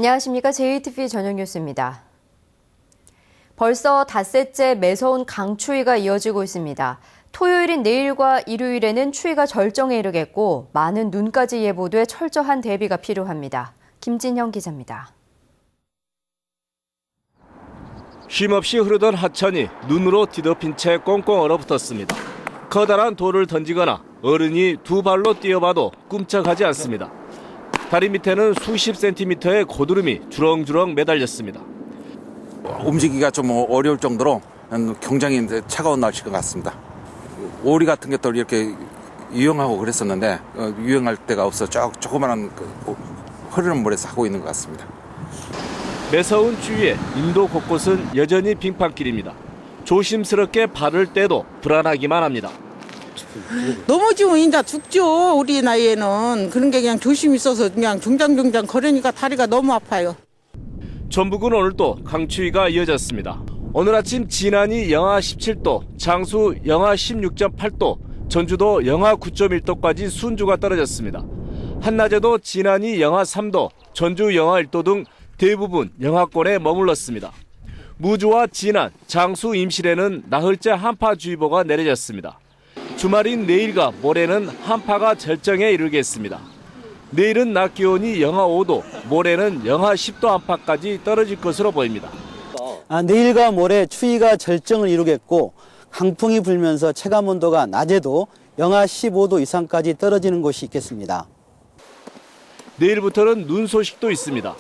안녕하십니까. JTV 저녁 뉴스입니다. 벌써 닷새째 매서운 강추위가 이어지고 있습니다. 토요일인 내일과 일요일에는 추위가 절정에 이르겠고 많은 눈까지 예보돼 철저한 대비가 필요합니다. 김진형 기자입니다. 쉼없이 흐르던 하천이 눈으로 뒤덮인 채 꽁꽁 얼어붙었습니다. 커다란 돌을 던지거나 어른이 두 발로 뛰어봐도 꿈쩍하지 않습니다. 다리 밑에는 수십 센티미터의 고드름이 주렁주렁 매달렸습니다. 움직이기가 좀 어려울 정도로 굉장히 차가운 날씨인 것 같습니다. 오리 같은 것도 이렇게 유행하고 그랬었는데 유행할 때가 없어 조그마한 흐르는 물에서 하고 있는 것 같습니다. 매서운 추위에 인도 곳곳은 여전히 빙판길입니다. 조심스럽게 발을 떼도 불안하기만 합니다. 넘어지면 이제 죽죠. 우리 나이에는. 그런 게 그냥 조심히 있어서 그냥 중장중장 걸으니까 다리가 너무 아파요. 전북은 오늘도 강추위가 이어졌습니다. 오늘 아침 진안이 영하 17도, 장수 영하 16.8도, 전주도 영하 9.1도까지 순주가 떨어졌습니다. 한낮에도 진안이 영하 3도, 전주 영하 1도 등 대부분 영하권에 머물렀습니다. 무주와 진안, 장수, 임실에는 나흘째 한파주의보가 내려졌습니다. 주말인 내일과 모레는 한파가 절정에 이르겠습니다. 내일은 낮 기온이 영하 5도, 모레는 영하 10도 안팎까지 떨어질 것으로 보입니다. 내일과 모레 추위가 절정을 이루겠고 강풍이 불면서 체감온도가 낮에도 영하 15도 이상까지 떨어지는 곳이 있겠습니다. 내일부터는 눈 소식도 있습니다.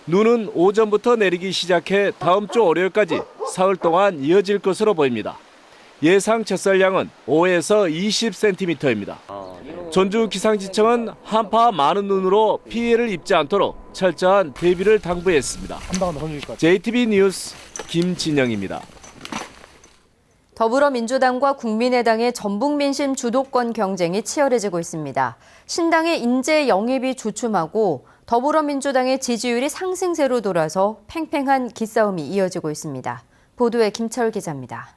눈은 오전부터 내리기 시작해 다음 주 월요일까지 사흘 동안 이어질 것으로 보입니다. 예상 적설량은 5에서 20cm입니다. 전주 기상지청은 한파와 많은 눈으로 피해를 입지 않도록 철저한 대비를 당부했습니다. JTB 뉴스 김진영입니다. 더불어민주당과 국민의당의 전북민심 주도권 경쟁이 치열해지고 있습니다. 신당의 인재 영입이 주춤하고 더불어민주당의 지지율이 상승세로 돌아서 팽팽한 기싸움이 이어지고 있습니다. 보도에 김철 기자입니다.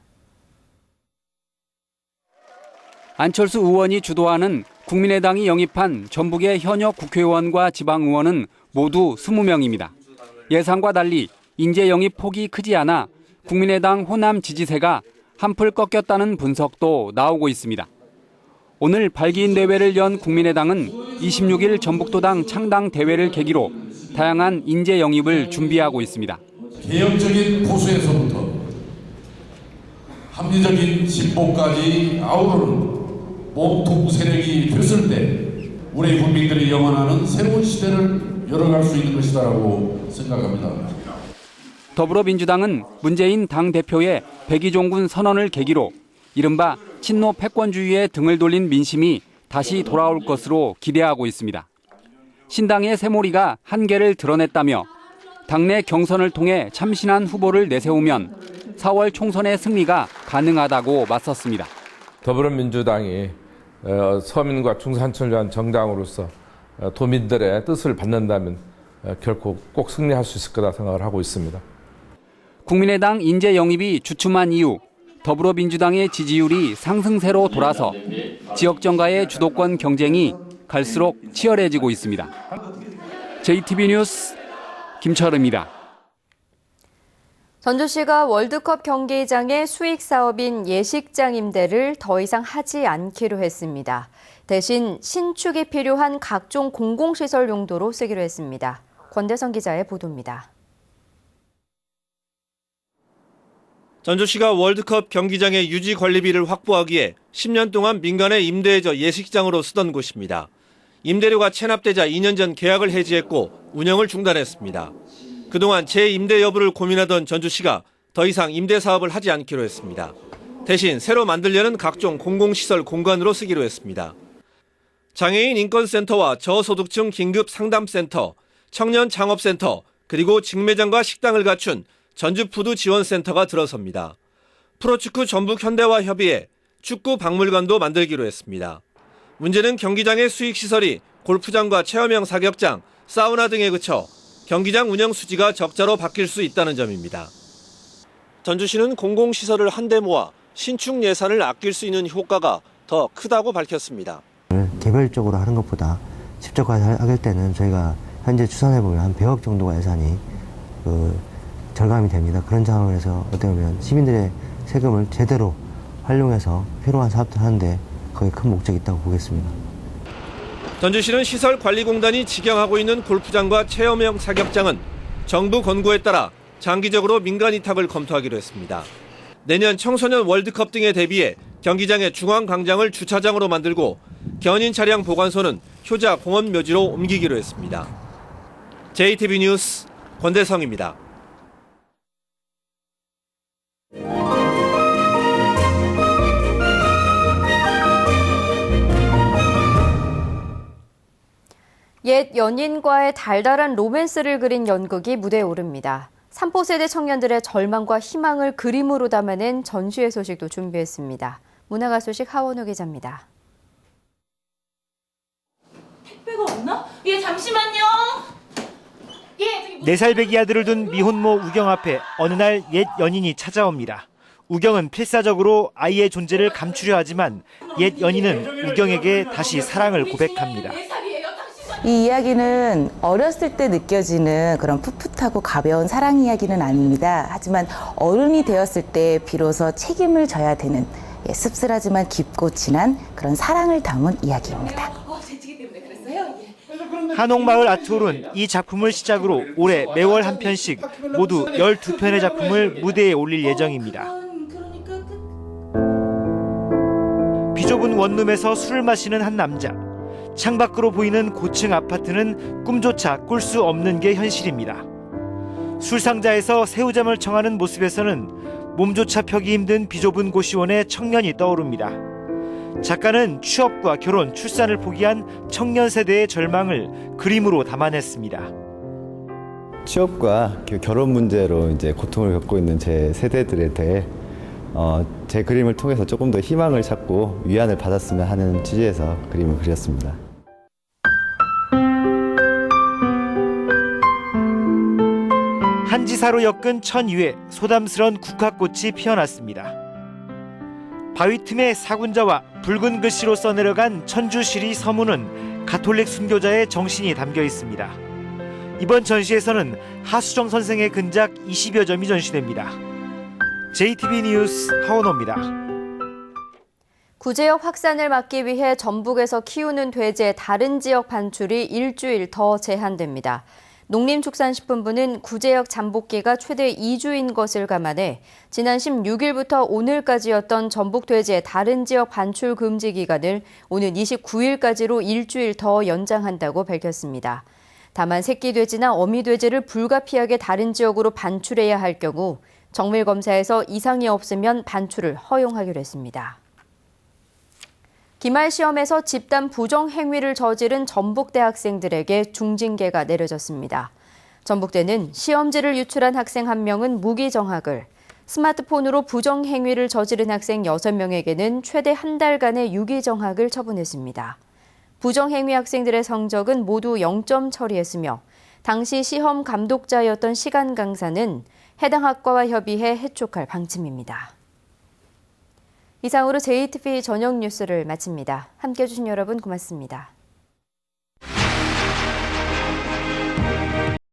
안철수 의원이 주도하는 국민의당이 영입한 전북의 현역 국회의원과 지방의원은 모두 20명입니다. 예상과 달리 인재 영입 폭이 크지 않아 국민의당 호남 지지세가 한풀 꺾였다는 분석도 나오고 있습니다. 오늘 발기인 대회를 연 국민의당은 26일 전북도당 창당 대회를 계기로 다양한 인재 영입을 준비하고 있습니다. 개혁적인 보수에서부터 합리적인 진보까지 아우르는 몸통 세력이 됐을 때 우리 국민들이 영원하는 새로운 시대를 열어갈 수 있는 것이다라고 생각합니다. 더불어민주당은 문재인 당대표의 백의종군 선언을 계기로 이른바 친노 패권주의에 등을 돌린 민심이 다시 돌아올 것으로 기대하고 있습니다. 신당의 새몰이가 한계를 드러냈다며 당내 경선을 통해 참신한 후보를 내세우면 4월 총선의 승리가 가능하다고 맞섰습니다. 더불어민주당이 서민과 중산층을 위한 정당으로서 도민들의 뜻을 받는다면 결코 꼭 승리할 수 있을 거다 생각을 하고 있습니다. 국민의당 인재 영입이 주춤한 이후 더불어민주당의 지지율이 상승세로 돌아서 지역정가의 주도권 경쟁이 갈수록 치열해지고 있습니다. JTB 뉴스 김철우입니다. 전주시가 월드컵 경기장의 수익 사업인 예식장 임대를 더 이상 하지 않기로 했습니다. 대신 신축이 필요한 각종 공공시설 용도로 쓰기로 했습니다. 권대성 기자의 보도입니다. 전주시가 월드컵 경기장의 유지 관리비를 확보하기에 10년 동안 민간에 임대해져 예식장으로 쓰던 곳입니다. 임대료가 체납되자 2년 전 계약을 해지했고 운영을 중단했습니다. 그동안 재임대 여부를 고민하던 전주시가 더 이상 임대 사업을 하지 않기로 했습니다. 대신 새로 만들려는 각종 공공시설 공간으로 쓰기로 했습니다. 장애인 인권센터와 저소득층 긴급 상담센터, 청년 창업센터, 그리고 직매장과 식당을 갖춘 전주푸드 지원센터가 들어섭니다. 프로축구 전북 현대와 협의해 축구 박물관도 만들기로 했습니다. 문제는 경기장의 수익시설이 골프장과 체험형 사격장, 사우나 등에 그쳐 경기장 운영 수지가 적자로 바뀔 수 있다는 점입니다. 전주시는 공공시설을 한데 모아 신축 예산을 아낄 수 있는 효과가 더 크다고 밝혔습니다. 개별적으로 하는 것보다 직접 가서 할 때는 저희가 현재 추산해보면 한 100억 정도가 예산이 절감이 됩니다. 그런 상황에서 어떻게 보면 시민들의 세금을 제대로 활용해서 필요한 사업들 하는데 거의 큰 목적이 있다고 보겠습니다. 전주시는 시설관리공단이 직영하고 있는 골프장과 체험형 사격장은 정부 권고에 따라 장기적으로 민간 위탁을 검토하기로 했습니다. 내년 청소년 월드컵 등에 대비해 경기장의 중앙광장을 주차장으로 만들고 견인 차량 보관소는 효자 공원 묘지로 옮기기로 했습니다. JTB 뉴스 권대성입니다. 옛 연인과의 달달한 로맨스를 그린 연극이 무대에 오릅니다. 3포세대 청년들의 절망과 희망을 그림으로 담아낸 전시회 소식도 준비했습니다. 문화가 소식 하원우 기자입니다. 택배가 없나? 예, 잠시만요. 예, 4살 배기 아들을 둔 미혼모 우경 앞에 어느 날 옛 연인이 찾아옵니다. 우경은 필사적으로 아이의 존재를 감추려 하지만 옛 연인은 우경에게 다시 사랑을 고백합니다. 이 이야기는 어렸을 때 느껴지는 그런 풋풋하고 가벼운 사랑 이야기는 아닙니다. 하지만 어른이 되었을 때 비로소 책임을 져야 되는 씁쓸하지만 깊고 진한 그런 사랑을 담은 이야기입니다. 한옥마을 아트홀은 이 작품을 시작으로 올해 매월 한 편씩 모두 12편의 작품을 무대에 올릴 예정입니다. 비좁은 원룸에서 술을 마시는 한 남자. 창밖으로 보이는 고층 아파트는 꿈조차 꿀 수 없는 게 현실입니다. 술상자에서 새우잠을 청하는 모습에서는 몸조차 펴기 힘든 비좁은 고시원의 청년이 떠오릅니다. 작가는 취업과 결혼, 출산을 포기한 청년 세대의 절망을 그림으로 담아냈습니다. 취업과 결혼 문제로 이제 고통을 겪고 있는 제 세대들에 대해 제 그림을 통해서 조금 더 희망을 찾고 위안을 받았으면 하는 취지에서 그림을 그렸습니다. 한지사로 엮은 천 위에 소담스런 국화꽃이 피어났습니다. 바위 틈에 사군자와 붉은 글씨로 써내려간 천주시리 서문은 가톨릭 순교자의 정신이 담겨 있습니다. 이번 전시에서는 하수정 선생의 근작 20여 점이 전시됩니다. JTB 뉴스 하원호입니다. 구제역 확산을 막기 위해 전북에서 키우는 돼지의 다른 지역 반출이 일주일 더 제한됩니다. 농림축산식품부는 구제역 잠복기가 최대 2주인 것을 감안해 지난 16일부터 오늘까지였던 전북 돼지의 다른 지역 반출 금지 기간을 오는 29일까지로 일주일 더 연장한다고 밝혔습니다. 다만 새끼 돼지나 어미 돼지를 불가피하게 다른 지역으로 반출해야 할 경우 정밀 검사에서 이상이 없으면 반출을 허용하기로 했습니다. 기말 시험에서 집단 부정 행위를 저지른 전북대 학생들에게 중징계가 내려졌습니다. 전북대는 시험지를 유출한 학생 1명은 무기정학을, 스마트폰으로 부정 행위를 저지른 학생 6명에게는 최대 한 달간의 유기정학을 처분했습니다. 부정 행위 학생들의 성적은 모두 0점 처리했으며 당시 시험 감독자였던 시간 강사는 해당 학과와 협의해 해촉할 방침입니다. 이상으로 JTB 저녁 뉴스를 마칩니다. 함께해 주신 여러분 고맙습니다.